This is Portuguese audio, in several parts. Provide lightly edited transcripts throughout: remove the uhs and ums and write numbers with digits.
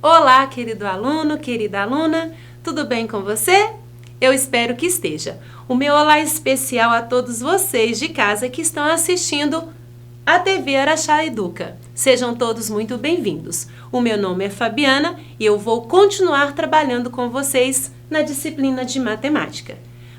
Olá, querido aluno, querida aluna, tudo bem com você? Eu espero que esteja. O meu olá especial a todos vocês de casa que estão assistindo a TV Araxá Educa. Sejam todos muito bem-vindos. O meu nome é Fabiana e eu vou continuar trabalhando com vocês na disciplina de matemática.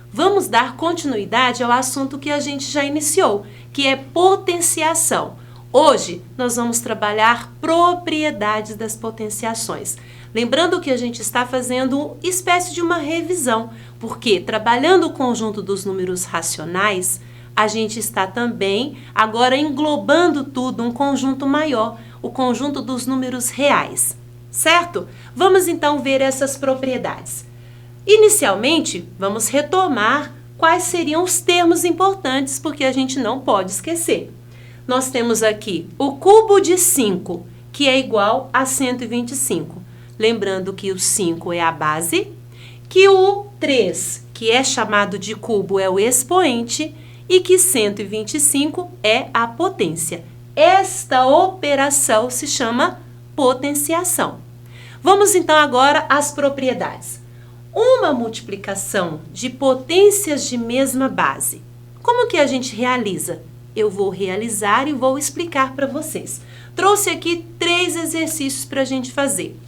Vamos dar continuidade ao assunto que a gente já iniciou, que é potenciação. Hoje, nós vamos trabalhar propriedades das potenciações. Lembrando que a gente está fazendo uma espécie de uma revisão, porque trabalhando o conjunto dos números racionais, a gente está também agora englobando tudo, um conjunto maior, o conjunto dos números reais, certo? Vamos então ver essas propriedades. Inicialmente, vamos retomar quais seriam os termos importantes, porque a gente não pode esquecer. Nós temos aqui o cubo de 5, que é igual a 125. Lembrando que o 5 é a base, que o 3, que é chamado de cubo, é o expoente e que 125 é a potência. Esta operação se chama potenciação. Vamos então agora às propriedades. Uma multiplicação de potências de mesma base. Como que a gente realiza? Eu vou realizar e vou explicar para vocês. Trouxe aqui 3 exercícios para a gente fazer.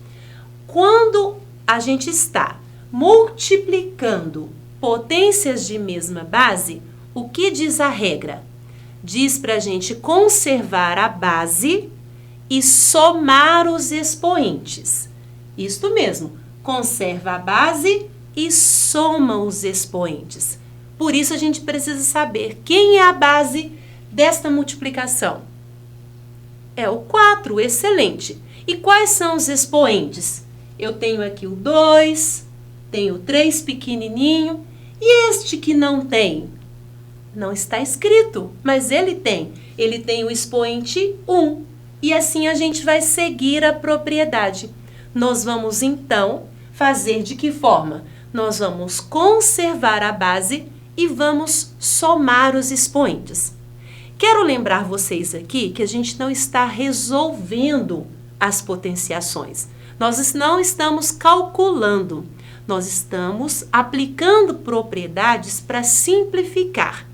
Quando a gente está multiplicando potências de mesma base, o que diz a regra? Diz para a gente conservar a base e somar os expoentes. Isto mesmo, conserva a base e soma os expoentes. Por isso a gente precisa saber quem é a base desta multiplicação. É o 4, excelente. E quais são os expoentes? Eu tenho aqui o 2, tenho o 3 pequenininho, e este que não tem? Não está escrito, mas ele tem. Ele tem o expoente 1. E assim a gente vai seguir a propriedade. Nós vamos então fazer de que forma? Nós vamos conservar a base e vamos somar os expoentes. Quero lembrar vocês aqui que a gente não está resolvendo as potenciações. Nós não estamos calculando. Nós estamos aplicando propriedades para simplificar.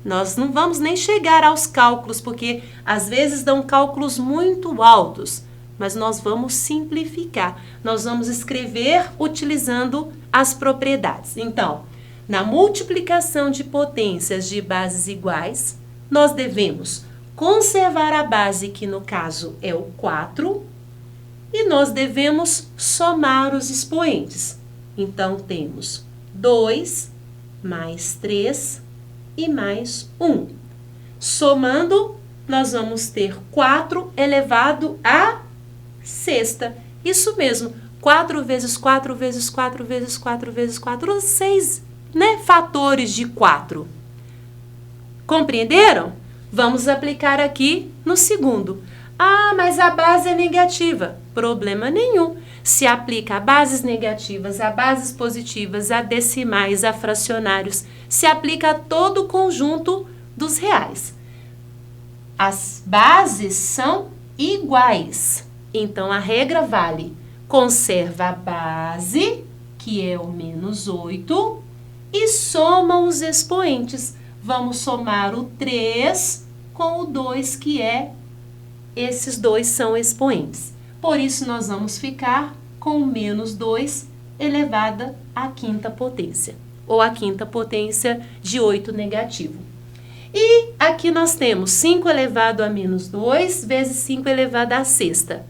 Nós não vamos nem chegar aos cálculos, porque às vezes dão cálculos muito altos. Mas nós vamos simplificar. Nós vamos escrever utilizando as propriedades. Então, na multiplicação de potências de bases iguais, nós devemos conservar a base, que no caso é o 4, e nós devemos somar os expoentes. Então, temos 2 mais 3 e mais 1. Somando, nós vamos ter 4 elevado à sexta. Isso mesmo, 4 vezes 4 vezes 4 vezes 4 vezes 4, 6, né? Fatores de 4. Compreenderam? Vamos aplicar aqui no segundo. Ah, mas a base é negativa. Problema nenhum. Se aplica a bases negativas, a bases positivas, a decimais, a fracionários. Se aplica a todo o conjunto dos reais. As bases são iguais. Então, a regra vale. Conserva a base, que é o menos 8, e soma os expoentes. Vamos somar o 3 com o 2, que esses dois são expoentes. Por isso, nós vamos ficar com o menos 2 elevada à quinta potência, ou à quinta potência de 8 negativo. E aqui nós temos 5 elevado a menos 2 vezes 5 elevado à sexta.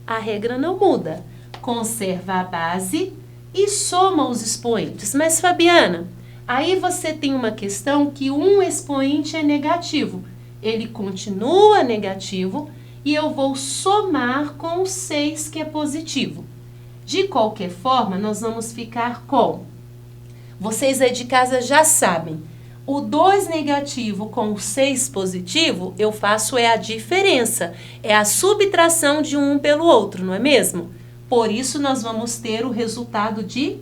A regra não muda. Conserva a base e soma os expoentes. Mas, Fabiana, aí você tem uma questão que um expoente é negativo. Ele continua negativo e eu vou somar com o 6, que é positivo. De qualquer forma, nós vamos ficar com... Vocês aí de casa já sabem. O 2 negativo com o 6 positivo, eu faço a diferença. É a subtração de um pelo outro, não é mesmo? Por isso, nós vamos ter o resultado de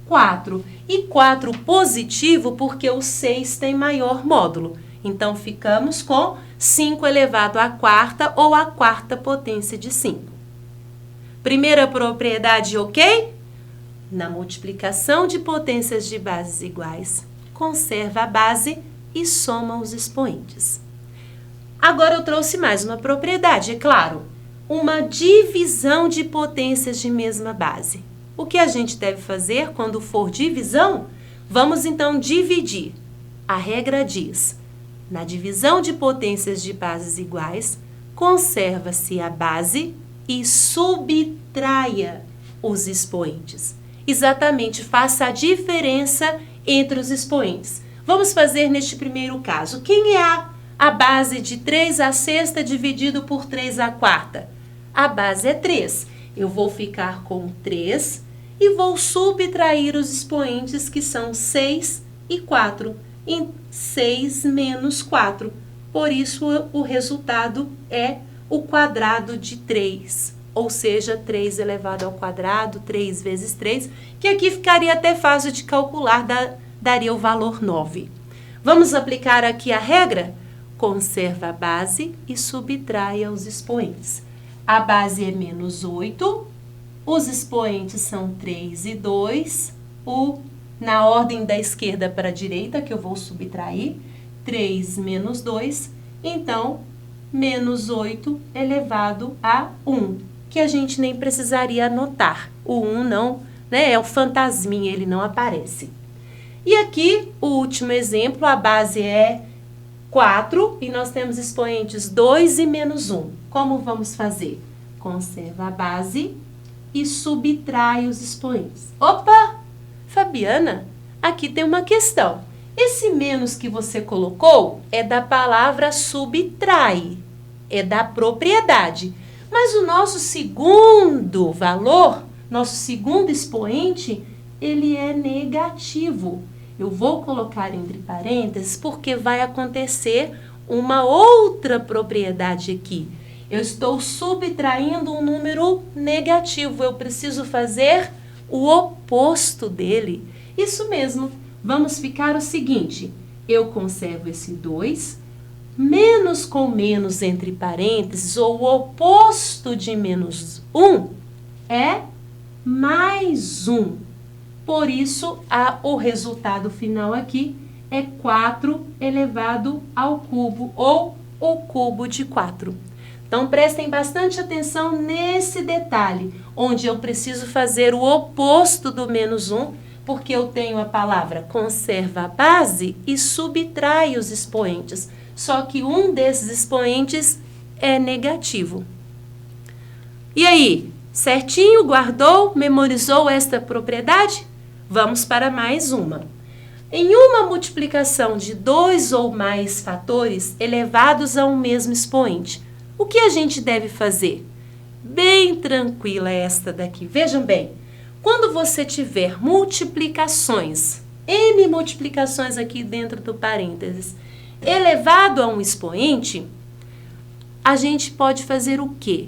4. E 4 positivo porque o 6 tem maior módulo. Então, ficamos com 5 elevado à quarta ou à quarta potência de 5. Primeira propriedade, ok? Na multiplicação de potências de bases iguais, conserva a base e soma os expoentes. Agora eu trouxe mais uma propriedade, é claro, uma divisão de potências de mesma base. O que a gente deve fazer quando for divisão? Vamos então dividir. A regra diz, na divisão de potências de bases iguais, conserva-se a base e subtraia os expoentes. Exatamente, faça a diferença entre os expoentes. Vamos fazer neste primeiro caso. Quem é a base de 3 à sexta dividido por 3 à quarta? A base é 3. Eu vou ficar com 3 e vou subtrair os expoentes que são 6 e 4. Em 6 menos 4. Por isso, o resultado é o quadrado de 3. Ou seja, 3 elevado ao quadrado, 3 vezes 3, que aqui ficaria até fácil de calcular, daria o valor 9. Vamos aplicar aqui a regra? Conserva a base e subtraia os expoentes. A base é menos 8, os expoentes são 3 e 2, na ordem da esquerda para a direita, que eu vou subtrair, 3 menos 2, então, menos 8 elevado a 1, que a gente nem precisaria anotar. O 1 não, né, é o fantasminha, ele não aparece. E aqui, o último exemplo, a base é 4 e nós temos expoentes 2 e menos 1. Como vamos fazer? Conserva a base e subtrai os expoentes. Opa! Fabiana, aqui tem uma questão. Esse menos que você colocou é da palavra subtrai, é da propriedade. Mas o nosso segundo valor, nosso segundo expoente, ele é negativo. Eu vou colocar entre parênteses porque vai acontecer uma outra propriedade aqui. Eu estou subtraindo um número negativo, eu preciso fazer o oposto dele. Isso mesmo, vamos ficar o seguinte, eu conservo esse 2, menos com menos entre parênteses, ou o oposto de menos 1 é mais 1. Por isso, o resultado final aqui é 4 elevado ao cubo, ou o cubo de 4. Então, prestem bastante atenção nesse detalhe, onde eu preciso fazer o oposto do menos 1, porque eu tenho a palavra conserva a base e subtrai os expoentes. Só que um desses expoentes é negativo. E aí, certinho? Guardou? Memorizou esta propriedade? Vamos para mais uma. Em uma multiplicação de 2 ou mais fatores elevados a um mesmo expoente, o que a gente deve fazer? Bem tranquila esta daqui. Vejam bem, quando você tiver multiplicações, N multiplicações aqui dentro do parênteses, elevado a um expoente, a gente pode fazer o quê?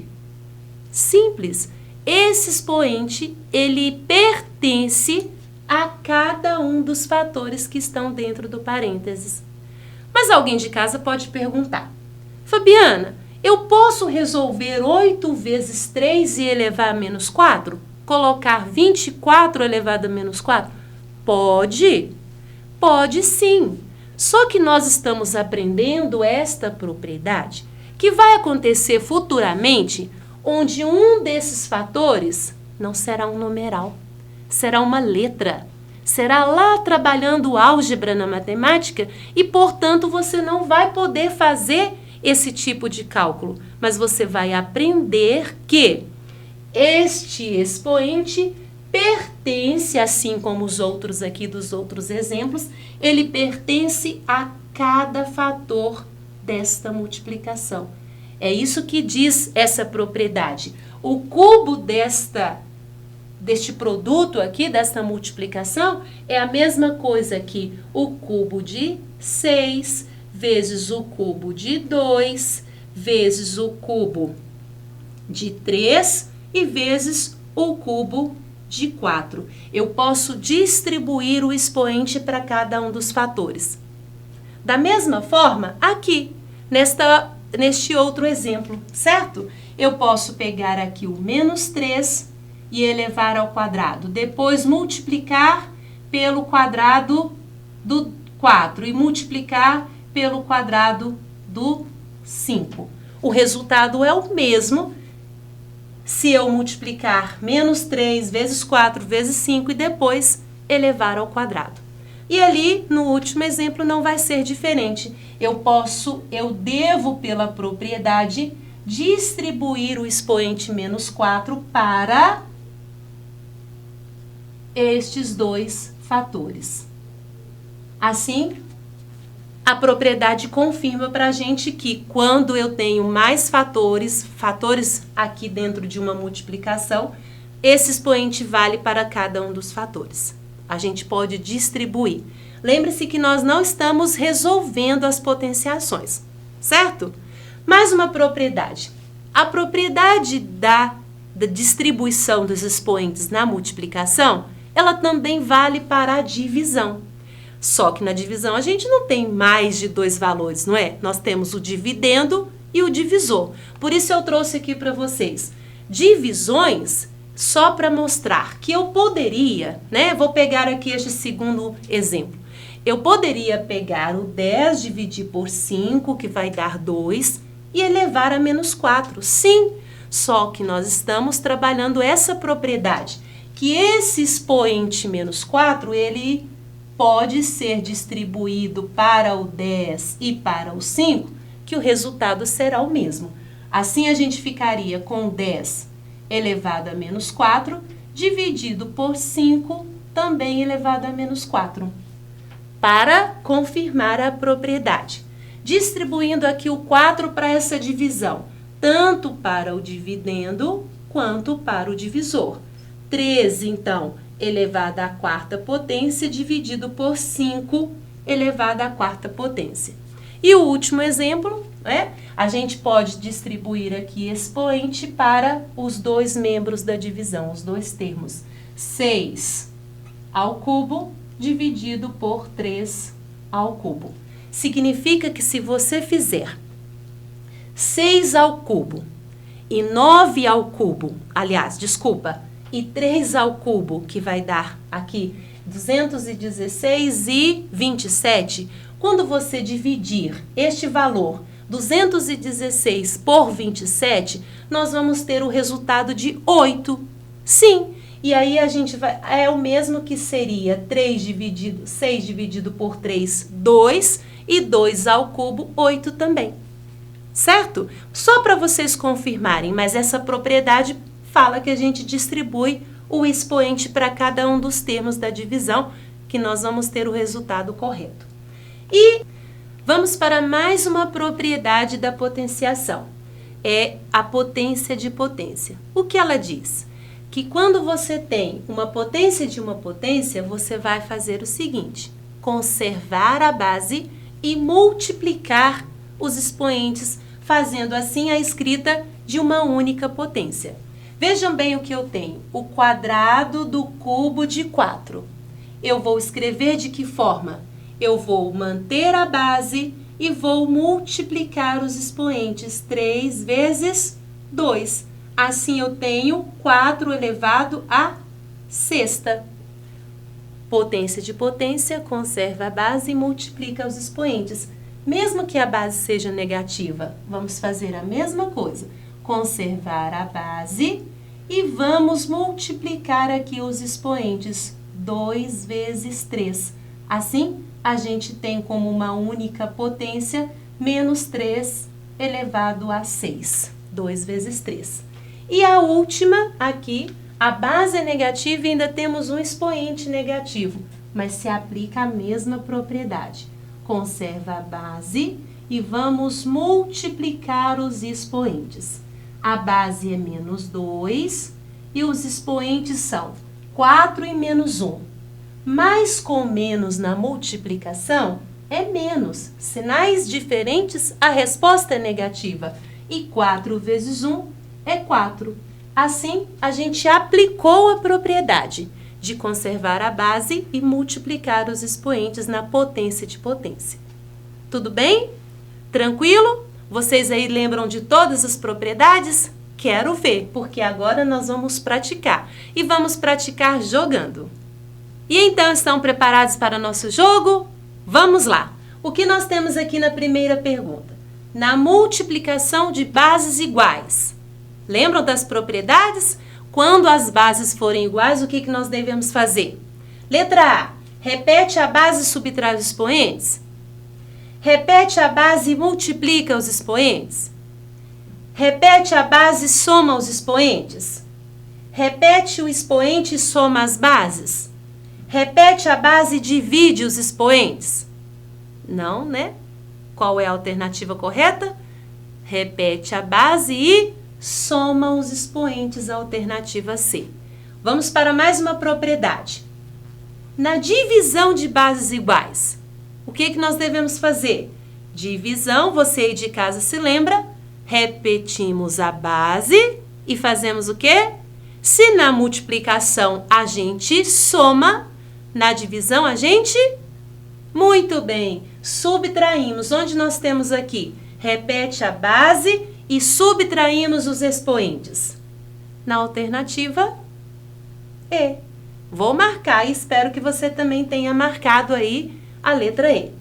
Simples. Esse expoente, ele pertence a cada um dos fatores que estão dentro do parênteses. Mas alguém de casa pode perguntar, Fabiana, eu posso resolver 8 vezes 3 e elevar a menos 4? Colocar 24 elevado a menos 4? Pode? Pode sim. Só que nós estamos aprendendo esta propriedade que vai acontecer futuramente, onde um desses fatores não será um numeral, será uma letra. Será lá trabalhando álgebra na matemática e, portanto, você não vai poder fazer esse tipo de cálculo, mas você vai aprender que este expoente pertence, assim como os outros aqui dos outros exemplos, ele pertence a cada fator desta multiplicação. É isso que diz essa propriedade. O cubo deste produto aqui, desta multiplicação, é a mesma coisa que o cubo de 6 vezes o cubo de 2 vezes o cubo de 3 e vezes o cubo de 4. Eu posso distribuir o expoente para cada um dos fatores. Da mesma forma, aqui, neste outro exemplo, certo? Eu posso pegar aqui o menos 3 e elevar ao quadrado. Depois multiplicar pelo quadrado do 4 e multiplicar pelo quadrado do 5. O resultado é o mesmo se eu multiplicar menos 3 vezes 4 vezes 5 e depois elevar ao quadrado. E ali, no último exemplo, não vai ser diferente. Eu devo, pela propriedade, distribuir o expoente menos 4 para estes dois fatores. Assim, a propriedade confirma para a gente que quando eu tenho mais fatores aqui dentro de uma multiplicação, esse expoente vale para cada um dos fatores. A gente pode distribuir. Lembre-se que nós não estamos resolvendo as potenciações, certo? Mais uma propriedade. A propriedade da distribuição dos expoentes na multiplicação, ela também vale para a divisão. Só que na divisão a gente não tem mais de dois valores, não é? Nós temos o dividendo e o divisor. Por isso eu trouxe aqui para vocês divisões só para mostrar que eu poderia, né? Vou pegar aqui este segundo exemplo. Eu poderia pegar o 10, dividir por 5, que vai dar 2, e elevar a menos 4. Sim, só que nós estamos trabalhando essa propriedade, que esse expoente menos 4, ele pode ser distribuído para o 10 e para o 5, que o resultado será o mesmo. Assim, a gente ficaria com 10 elevado a menos 4, dividido por 5, também elevado a menos 4. Para confirmar a propriedade. Distribuindo aqui o 4 para essa divisão, tanto para o dividendo quanto para o divisor. 3, então, elevado à quarta potência, dividido por 5, elevado à quarta potência. E o último exemplo, a gente pode distribuir aqui expoente para os dois membros da divisão, os dois termos. 6 ao cubo, dividido por 3 ao cubo. Significa que se você fizer 6 ao cubo e 9 ao cubo, e 3 ao cubo, que vai dar aqui 216 e 27, quando você dividir este valor 216 por 27, nós vamos ter o resultado de 8. Sim, e aí a gente vai, é o mesmo que seria 6 dividido por 3, 2, e 2 ao cubo, 8 também. Certo? Só para vocês confirmarem, mas essa propriedade fala que a gente distribui o expoente para cada um dos termos da divisão, que nós vamos ter o resultado correto. E vamos para mais uma propriedade da potenciação. É a potência de potência. O que ela diz? Que quando você tem uma potência de uma potência, você vai fazer o seguinte: conservar a base e multiplicar os expoentes, fazendo assim a escrita de uma única potência. Vejam bem o que eu tenho. O quadrado do cubo de 4. Eu vou escrever de que forma? Eu vou manter a base e vou multiplicar os expoentes. 3 vezes 2. Assim eu tenho 4 elevado à sexta. Potência de potência, conserva a base e multiplica os expoentes. Mesmo que a base seja negativa, vamos fazer a mesma coisa. Conservar a base e vamos multiplicar aqui os expoentes. 2 vezes 3. Assim, a gente tem como uma única potência menos 3 elevado a 6. 2 vezes 3. E a última aqui, a base é negativa e ainda temos um expoente negativo, mas se aplica a mesma propriedade. Conserva a base e vamos multiplicar os expoentes. A base é menos 2 e os expoentes são 4 e menos 1. Mais com menos na multiplicação é menos. Sinais diferentes, a resposta é negativa. E 4 vezes 1 é 4. Assim, a gente aplicou a propriedade de conservar a base e multiplicar os expoentes na potência de potência. Tudo bem? Tranquilo? Vocês aí lembram de todas as propriedades? Quero ver, porque agora nós vamos praticar. E vamos praticar jogando. E então, estão preparados para nosso jogo? Vamos lá! O que nós temos aqui na primeira pergunta? Na multiplicação de bases iguais. Lembram das propriedades? Quando as bases forem iguais, o que nós devemos fazer? Letra A. Repete a base e subtrai os expoentes. Repete a base e multiplica os expoentes. Repete a base e soma os expoentes. Repete o expoente e soma as bases. Repete a base e divide os expoentes. Não, né? Qual é a alternativa correta? Repete a base e soma os expoentes, a alternativa C. Vamos para mais uma propriedade. Na divisão de bases iguais, o que nós devemos fazer? Divisão, você aí de casa se lembra? Repetimos a base e fazemos o quê? Se na multiplicação a gente soma, na divisão a gente... Muito bem, subtraímos. Onde nós temos aqui? Repete a base e subtraímos os expoentes. Na alternativa E. Vou marcar e espero que você também tenha marcado aí a letra E.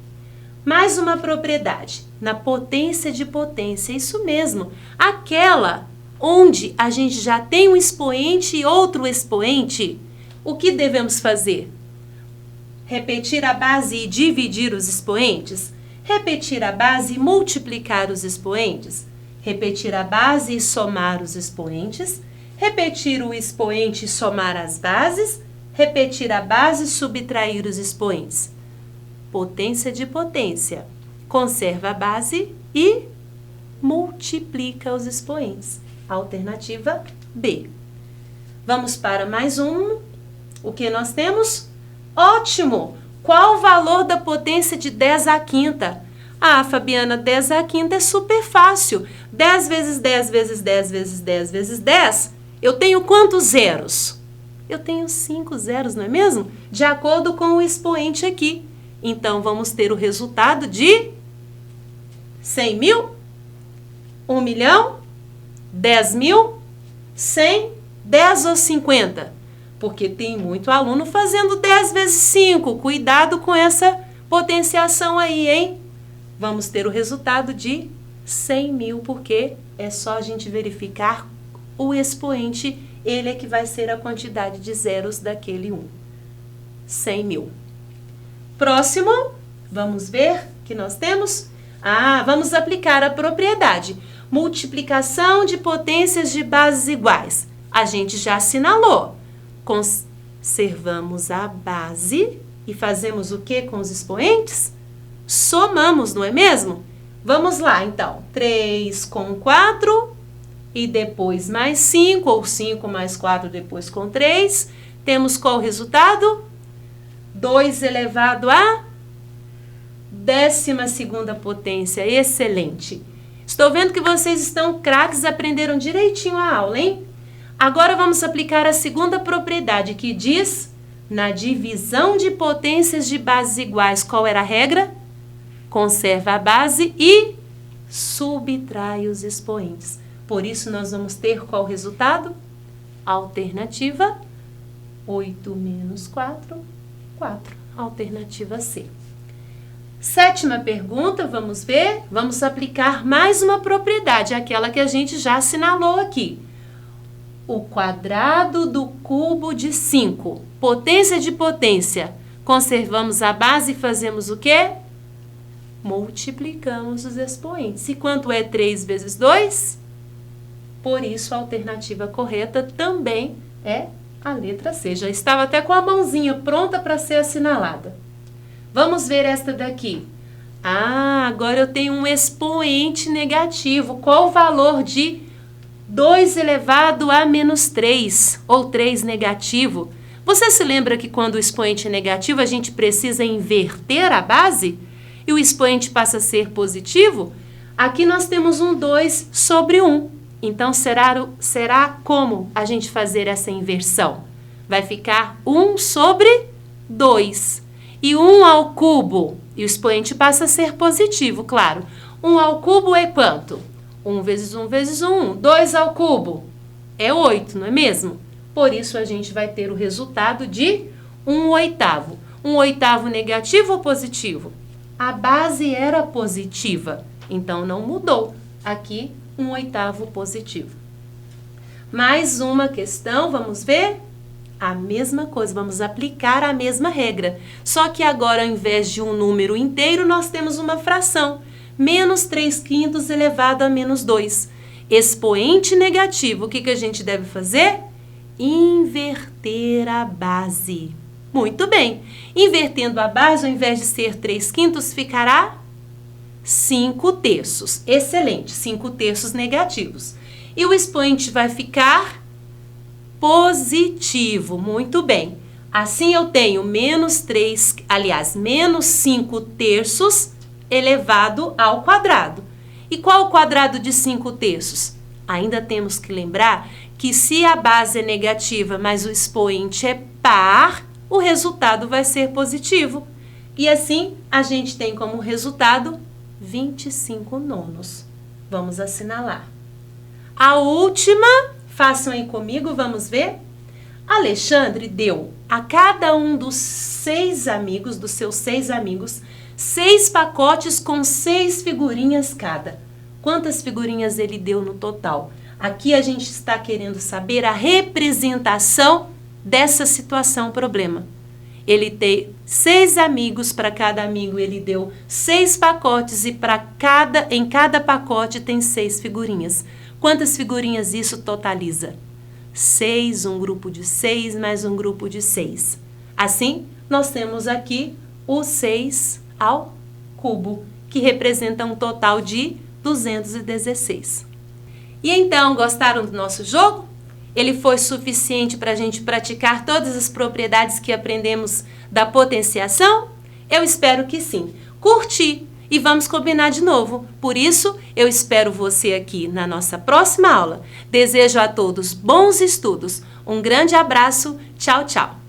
Mais uma propriedade, na potência de potência, isso mesmo, aquela onde a gente já tem um expoente e outro expoente, o que devemos fazer? Repetir a base e dividir os expoentes? Repetir a base e multiplicar os expoentes? Repetir a base e somar os expoentes? Repetir o expoente e somar as bases? Repetir a base e subtrair os expoentes? Potência de potência. Conserva a base e multiplica os expoentes. Alternativa B. Vamos para mais um. O que nós temos? Ótimo! Qual o valor da potência de 10 à quinta? Ah, Fabiana, 10 à quinta é super fácil. 10 vezes 10 vezes 10 vezes 10 vezes 10. Eu tenho quantos zeros? Eu tenho 5 zeros, não é mesmo? De acordo com o expoente aqui. Então, vamos ter o resultado de 100 mil, 1 milhão, 10 mil, 100, 10 ou 50? Porque tem muito aluno fazendo 10 vezes 5. Cuidado com essa potenciação aí, hein? Vamos ter o resultado de 100 mil, porque é só a gente verificar o expoente, ele é que vai ser a quantidade de zeros daquele 1. 100 mil. Próximo, vamos ver que nós temos? Ah, vamos aplicar a propriedade. Multiplicação de potências de bases iguais. A gente já assinalou. Conservamos a base e fazemos o que com os expoentes? Somamos, não é mesmo? Vamos lá, então. 3 com 4 e depois mais 5, ou 5 mais 4 depois com 3. Temos qual resultado? 2 elevado a 12ª potência. Excelente! Estou vendo que vocês estão craques, aprenderam direitinho a aula, hein? Agora vamos aplicar a segunda propriedade, que diz, na divisão de potências de bases iguais, qual era a regra? Conserva a base e subtrai os expoentes. Por isso, nós vamos ter qual resultado? Alternativa 8 menos 4, 4. Alternativa C. Sétima pergunta, vamos ver? Vamos aplicar mais uma propriedade, aquela que a gente já assinalou aqui. O quadrado do cubo de 5. Potência de potência. Conservamos a base e fazemos o quê? Multiplicamos os expoentes. E quanto é 3 vezes 2? Por isso, a alternativa correta também é a letra C. Já estava até com a mãozinha pronta para ser assinalada. Vamos ver esta daqui. Ah, agora eu tenho um expoente negativo. Qual o valor de 2 elevado a menos 3, ou 3 negativo? Você se lembra que quando o expoente é negativo, a gente precisa inverter a base? E o expoente passa a ser positivo? Aqui nós temos um 2 sobre 1. Então, será como a gente fazer essa inversão? Vai ficar 1 sobre 2. E 1 ao cubo, e o expoente passa a ser positivo, claro. 1 ao cubo é quanto? 1 vezes 1 vezes 1, 2 ao cubo, é 8, não é mesmo? Por isso, a gente vai ter o resultado de 1/8. 1/8 negativo ou positivo? A base era positiva, então não mudou. Aqui, 1/8 positivo. Mais uma questão, vamos ver? A mesma coisa, vamos aplicar a mesma regra. Só que agora, ao invés de um número inteiro, nós temos uma fração. Menos 3/5 elevado a menos 2. Expoente negativo, o que a gente deve fazer? Inverter a base. Muito bem. Invertendo a base, ao invés de ser 3/5, ficará 5/3. Excelente, 5/3 negativos. E o expoente vai ficar positivo. Muito bem. Assim eu tenho menos 5/3 elevado ao quadrado. E qual o quadrado de 5/3? Ainda temos que lembrar que se a base é negativa, mas o expoente é par, o resultado vai ser positivo. E assim, a gente tem como resultado 25/9. Vamos assinalar. A última, façam aí comigo, vamos ver? Alexandre deu a cada um dos seus 6 amigos, 6 pacotes com 6 figurinhas cada. Quantas figurinhas ele deu no total? Aqui a gente está querendo saber a representação dessa situação problema. Ele tem 6 amigos, para cada amigo ele deu 6 pacotes e em cada pacote tem 6 figurinhas. Quantas figurinhas isso totaliza? 6, um grupo de 6 mais um grupo de 6. Assim, nós temos aqui o 6 ao cubo, que representa um total de 216. E então, gostaram do nosso jogo? Ele foi suficiente para a gente praticar todas as propriedades que aprendemos da potenciação? Eu espero que sim. Curti e vamos combinar de novo. Por isso, eu espero você aqui na nossa próxima aula. Desejo a todos bons estudos. Um grande abraço. Tchau, tchau.